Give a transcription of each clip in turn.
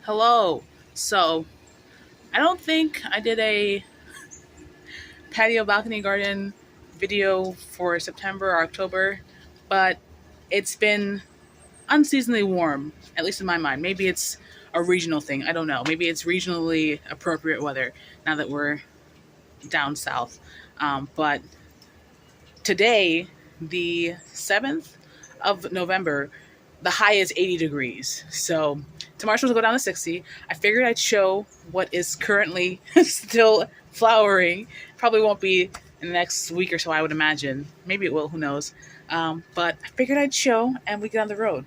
Hello. So, I don't think I did a patio balcony garden video for September or October, but it's been unseasonably warm, at least in my mind. Maybe it's a regional thing. I don't know. Maybe it's regionally appropriate weather now that we're down south. But today, the 7th of November, the high is 80 degrees. So tomorrow's supposed to go down to 60. I figured I'd show what is currently still flowering. Probably won't be in the next week or so, I would imagine. Maybe it will, who knows. But I figured I'd show and we get on the road.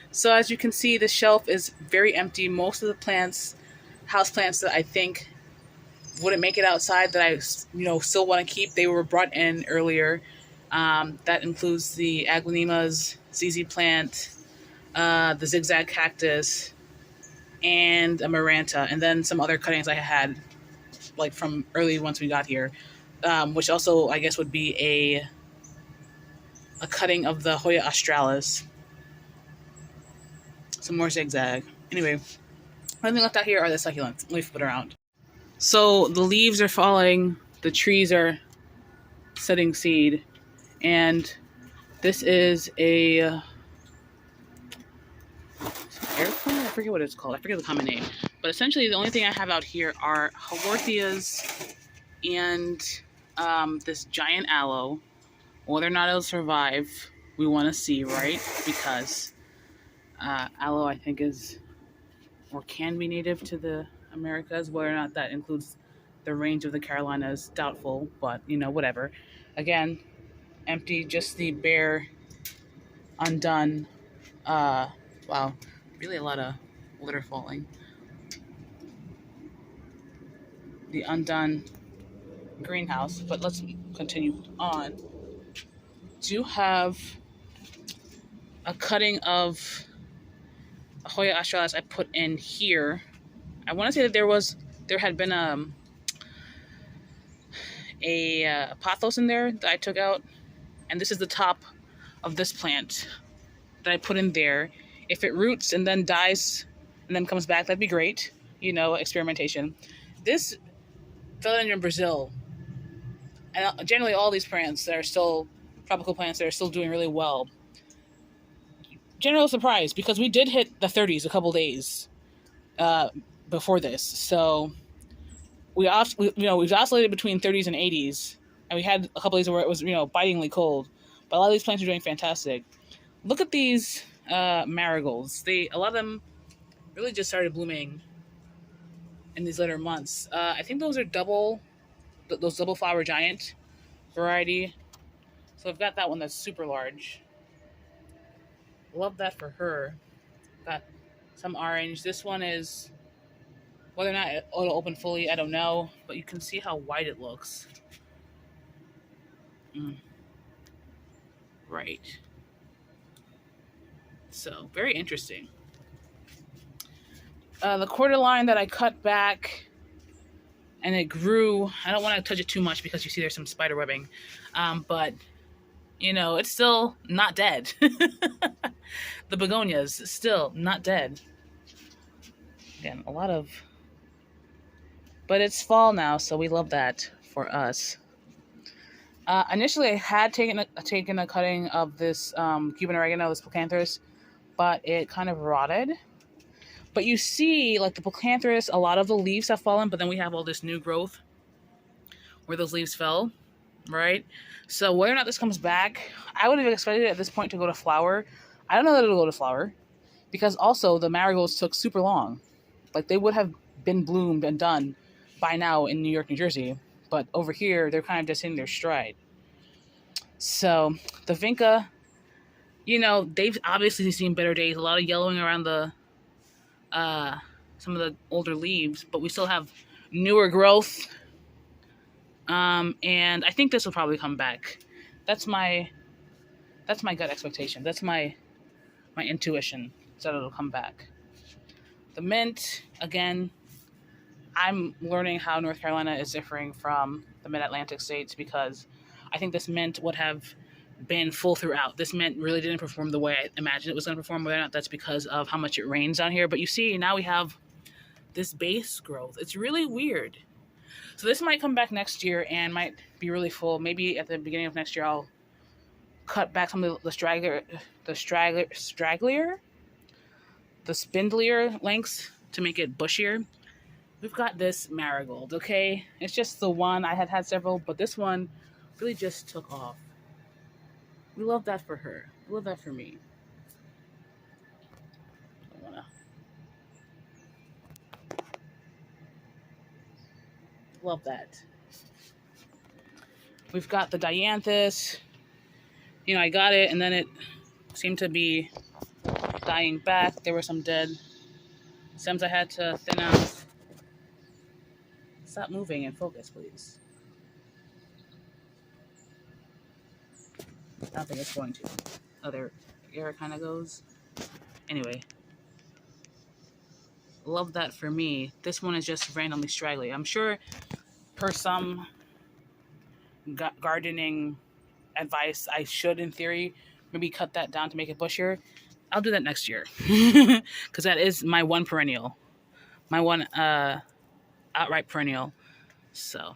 So as you can see, the shelf is very empty. Most of the plants, house plants that I think wouldn't make it outside that I, still want to keep, they were brought in earlier. That includes the aglaonemas, ZZ plant, the zigzag cactus, and a maranta, and then some other cuttings I had, like from early once we got here, which also I guess would be a cutting of the Hoya australis. Some more zigzag. Anyway, only thing left out here are the succulents. Let me flip it around. So the leaves are falling, the trees are setting seed, and this is a air plant? I forget what it's called. I forget the common name. But essentially, the only thing I have out here are haworthias and this giant aloe. Whether or not it'll survive, we want to see, right? Because aloe, I think, is or can be native to the Americas. Whether or not that includes the range of the Carolinas, doubtful, but whatever. Again, empty, just the bare, undone. Wow, really a lot of litter falling. The undone greenhouse, but let's continue on. Do have a cutting of Hoya australis I put in here. I want to say that there had been a pothos in there that I took out, and this is the top of this plant that I put in there. If it roots and then dies and then comes back, that'd be great. Experimentation. This philodendron Brazil, and generally all these plants that are still tropical plants that are still doing really well. General surprise, because we did hit the 30s a couple days before this, so we've oscillated between 30s and 80s, and we had a couple days where it was bitingly cold. But a lot of these plants are doing fantastic. Look at these marigolds. A lot of them really just started blooming in these later months. I think those are those double flower giant variety. So I've got that one that's super large. Love that for her. Got some orange. This one is, whether or not it'll open fully, I don't know, but you can see how white it looks. Right. So, very interesting. The quarter line that I cut back and it grew, I don't want to touch it too much because you see there's some spider webbing, but it's still not dead. The begonias, still not dead. Again, but it's fall now, so we love that for us. Initially, I had taken a cutting of this Cuban oregano, this Pocanthrus, but it kind of rotted. But you see, like the Pocanthrus, a lot of the leaves have fallen, but then we have all this new growth where those leaves fell, right? So whether or not this comes back, I would have expected it at this point to go to flower. I don't know that it'll go to flower, because also the marigolds took super long. Like they would have been bloomed and done by now in New York, New Jersey, but over here they're kind of just in their stride. So the vinca, they've obviously seen better days. A lot of yellowing around some of the older leaves, but we still have newer growth. And I think this will probably come back. That's my gut expectation. That's my intuition, is that it'll come back. The mint, again, I'm learning how North Carolina is differing from the mid-Atlantic states, because I think this mint would have been full throughout. This mint really didn't perform the way I imagined it was going to perform, whether or not that's because of how much it rains down here. But you see, now we have this base growth. It's really weird. So this might come back next year and might be really full. Maybe at the beginning of next year I'll cut back some of the spindlier lengths to make it bushier. We've got this marigold, okay? It's just the one. I had several, but this one really just took off. We love that for her. We love that for me. I wanna love that. We've got the dianthus. You know, I got it, and then it seemed to be dying back. There were some dead stems I had to thin out. Stop moving and focus, please. I don't think it's going to. Oh, there it kind of goes. Anyway. Love that for me. This one is just randomly straggly. I'm sure per some gardening advice, I should, in theory, maybe cut that down to make it bushier. I'll do that next year. Because that is my one perennial. My one outright perennial. So.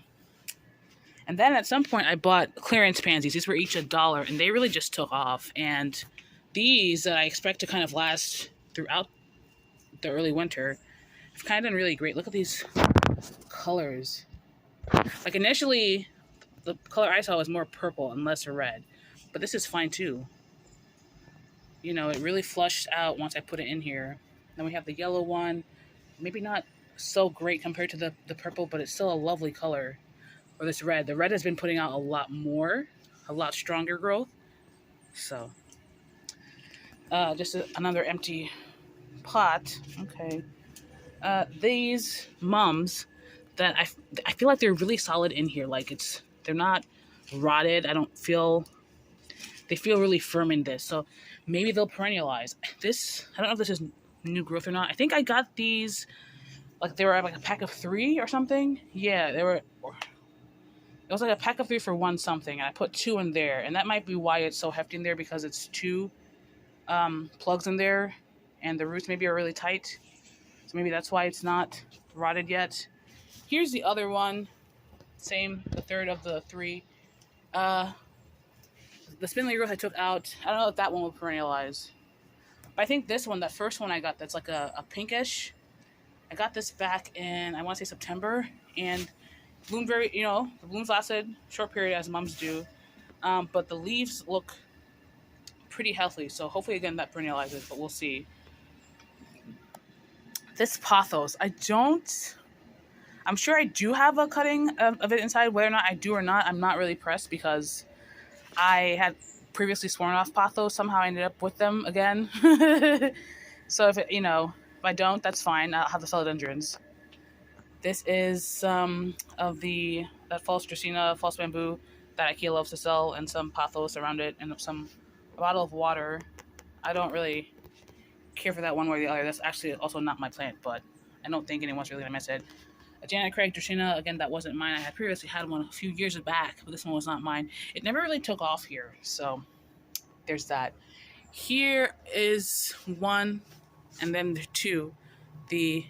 And then at some point I bought clearance pansies. These were each $1 and they really just took off. And these I expect to kind of last throughout the early winter have kind of done really great. Look at these colors. Like initially the color I saw was more purple and less red. But this is fine too. You know, it really flushed out once I put it in here. Then we have the yellow one. Maybe not so great compared to the purple, but it's still a lovely color. Or this red. The red has been putting out a lot more, a lot stronger growth. So, just another empty pot. Okay. These mums that I feel like they're really solid in here. Like they're not rotted. They feel really firm in this. So maybe they'll perennialize. I don't know if this is new growth or not. I think I got these, like they were like a pack of 3 or something. Yeah, it was like a pack of 3 for one something, and I put 2 in there, and that might be why it's so hefty in there, because it's 2 plugs in there, and the roots maybe are really tight, so maybe that's why it's not rotted yet. Here's the other one, same, the third of the 3. The spindly growth I took out, I don't know if that one will perennialize, but I think this one, that first one I got, that's like a pinkish, I got this back in, I want to say September, and bloomed very, the blooms lasted a short period as mums do, but the leaves look pretty healthy, so hopefully again that perennializes, but we'll see. This pothos, I'm sure I do have a cutting of it inside. Whether or not I do or not, I'm not really pressed, because I had previously sworn off pothos. Somehow I ended up with them again. So if I don't, that's fine. I'll have the philodendrons. This is some of that false dracaena, false bamboo that IKEA loves to sell, and some pothos around it, and a bottle of water. I don't really care for that one way or the other. That's actually also not my plant, but I don't think anyone's really gonna miss it. A Janet Craig dracaena, again, that wasn't mine. I had previously had one a few years back, but this one was not mine. It never really took off here, so there's that. Here is one, and then there are 2. The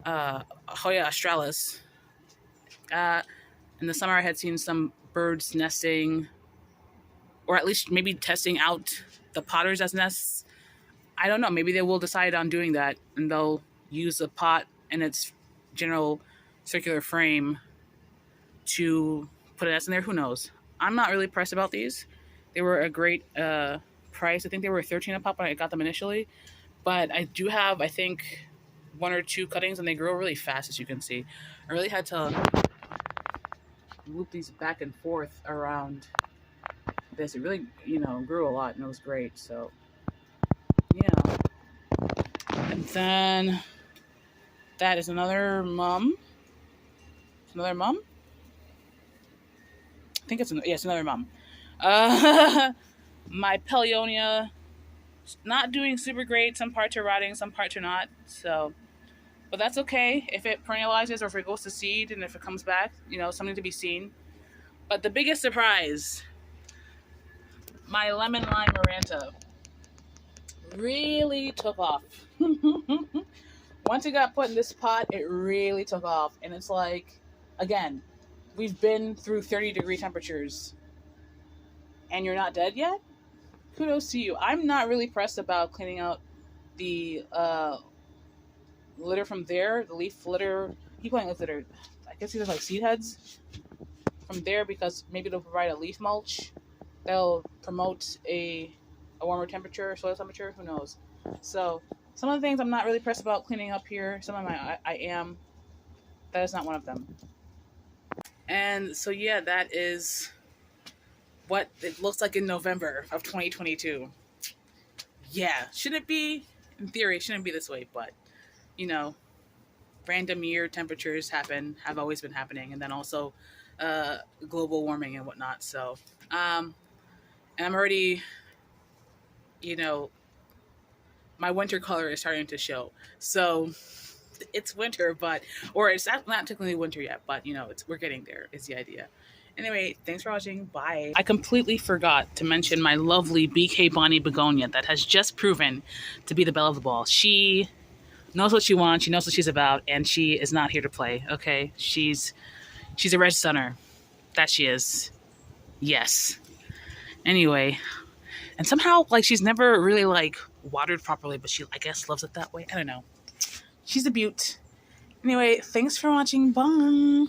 Hoya australis. In the summer I had seen some birds nesting, or at least maybe testing out the potters as nests. I don't know, maybe they will decide on doing that, and they'll use the pot and its general circular frame to put a nest in there. Who knows? I'm not really pressed about these. They were a great price. I think they were $13 a pop when I got them initially, but I do have, I think, 1 or 2 cuttings, and they grow really fast, as you can see. I really had to loop these back and forth around this. It really, grew a lot, and it was great. So, yeah. And then that is another mum. It's another mum? I think it's another mum. My Paleonia, not doing super great. Some parts are rotting, some parts are not. So, but that's okay if it perennializes, or if it goes to seed, and if it comes back, something to be seen. But the biggest surprise, my lemon lime maranta really took off. Once it got put in this pot, it really took off. And it's like, again, we've been through 30-degree temperatures and you're not dead yet? Kudos to you. I'm not really pressed about cleaning out the litter from there, the leaf litter. Keep calling it litter. I guess these are like seed heads from there because maybe it'll provide a leaf mulch that'll promote a warmer temperature, soil temperature. Who knows? So some of the things I'm not really pressed about cleaning up here. Some of them I am. That is not one of them. And so yeah, that is what it looks like in November of 2022. Yeah, shouldn't be, in theory, shouldn't be this way, but you know, random year temperatures have always been happening, and then also global warming and whatnot. So, and I'm already, you know, my winter color is starting to show. So it's winter, or it's not technically winter yet, but you know, we're getting there. Is the idea. Anyway, thanks for watching. Bye. I completely forgot to mention my lovely BK Bonnie begonia that has just proven to be the belle of the ball. She knows what she wants, she knows what she's about, and she is not here to play, okay? She's a red stunner. That she is. Yes. Anyway, and somehow, like, she's never really, like, watered properly, but she, I guess, loves it that way. I don't know. She's a beaut. Anyway, thanks for watching. Bye.